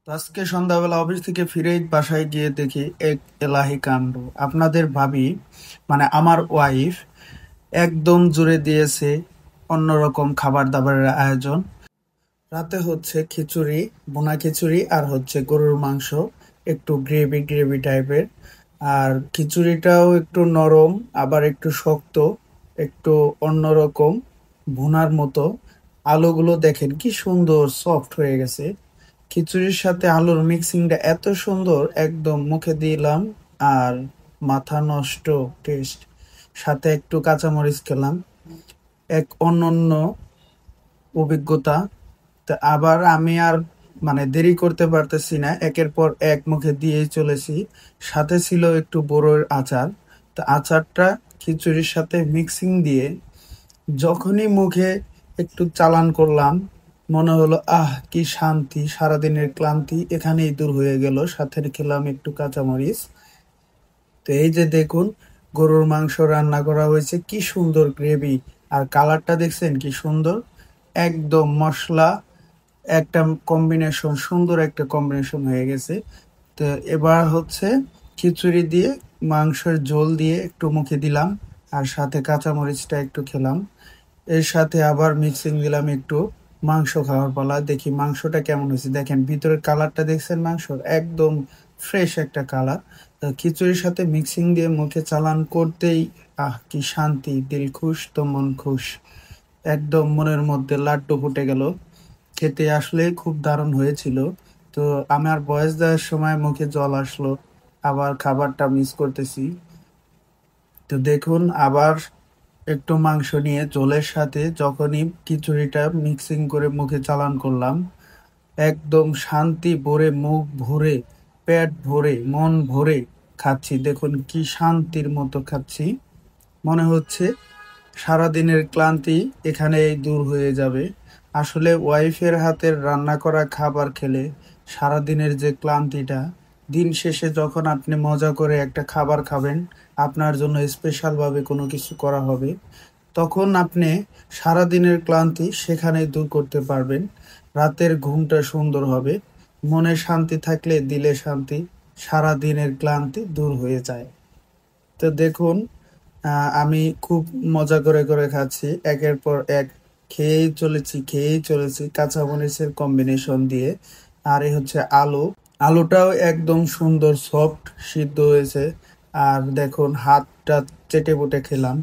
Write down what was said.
তো আজকে সন্ধ্যাবেলা অফিস থেকে ফিরেই বাসায় গিয়ে দেখি এক এলাহি কাণ্ড। আপনাদের ভাবি, মানে আমার ওয়াইফ, একদম জুড়ে দিয়েছে অন্যরকম খাবার দাবারের আয়োজন। রাতে হচ্ছে খিচুড়ি, বোনা খিচুড়ি, আর হচ্ছে গরুর মাংস, একটু গ্রেভি গ্রেভি টাইপের। আর খিচুড়িটাও একটু নরম, আবার একটু শক্ত, একটু অন্যরকম, ভুনার মতো। আলুগুলো দেখেন কি সুন্দর সফট হয়ে গেছে। খিচুড়ির সাথে আলুর মিক্সিংটা এত সুন্দর, একদম মুখে দিলাম আর মাথা নষ্ট টেস্ট। সাথে একটু কাঁচামরিচ খেলাম, এক অনন্য অভিজ্ঞতা। তা আবার আমি আর মানে দেরি করতে পারতেছি না, একের পর এক মুখে দিয়েই চলেছি। সাথে ছিল একটু বড়োর আচার। তা আচারটা খিচুড়ির সাথে মিক্সিং দিয়ে যখনই মুখে একটু চালান করলাম, মনে হলো আহ কি শান্তি, সারাদিনের ক্লান্তি এখানেই দূর হয়ে গেল। সাথে খেলাম একটু কাঁচামরিচ। তো এই যে দেখুন, গরুর মাংস রান্না করা হয়েছে, কি সুন্দর গ্রেভি, আর কালারটা দেখছেন কি সুন্দর, একদম মশলা একটা কম্বিনেশন, সুন্দর একটা কম্বিনেশন হয়ে গেছে। তো এবার হচ্ছে খিচুড়ি দিয়ে মাংসের ঝোল দিয়ে একটু মুখে দিলাম, আর সাথে কাঁচামরিচটা একটু খেলাম। এর সাথে আবার মিক্সিং দিলাম একটু। মাংস খাওয়ার পালা, দেখি মাংসটা কেমন হয়েছে। দেখেন ভিতরের কালারটা দেখছেন, মাংসর একদম ফ্রেশ একটা কালার। খিচুড়ির সাথে মিক্সিং দিয়ে মুখে চালান করতেই আহ কি শান্তি, দিল খুশ তো মন খুশ। একদম মনের মধ্যে লাড্ডু ফুটে গেল। খেতে আসলে খুব দারুণ হয়েছিল। তো আমার ভয়েস দেওয়ার সময় মুখে জল আসলো, আবার খাবারটা মিস করতেছি। তো দেখুন, আবার একটু মাংস নিয়ে ঝোলের সাথে যখনই খিচুড়িটা মিক্সিং করে মুখে চালান করলাম, একদম শান্তি ভরে, মুখ ভরে, পেট ভরে, মন ভরে খাচ্ছি। দেখুন কি শান্তির মতো খাচ্ছি, মনে হচ্ছে সারাদিনের ক্লান্তি এখানেই দূর হয়ে যাবে। আসলে ওয়াইফের হাতের রান্না করা খাবার খেলে সারাদিনের যে ক্লান্তিটা, দিন শেষে যখন আপনি মজা করে একটা খাবার খাবেন, আপনার জন্য স্পেশালভাবে কোনো কিছু করা হবে, তখন আপনি সারাদিনের ক্লান্তি সেখানেই দূর করতে পারবেন। রাতের ঘুমটা সুন্দর হবে। মনে শান্তি থাকলে দিলে শান্তি, সারা দিনের ক্লান্তি দূর হয়ে যায়। তো দেখুন, আমি খুব মজা করে করে খাচ্ছি, একের পর এক খেয়েই চলেছি কাঁচা মরিচের কম্বিনেশন দিয়ে। আর এই হচ্ছে আলু, আলুটাও একদম সুন্দর সফট সিদ্ধ হয়েছে। আর দেখুন হাতটা চেটে পুটে খেলাম।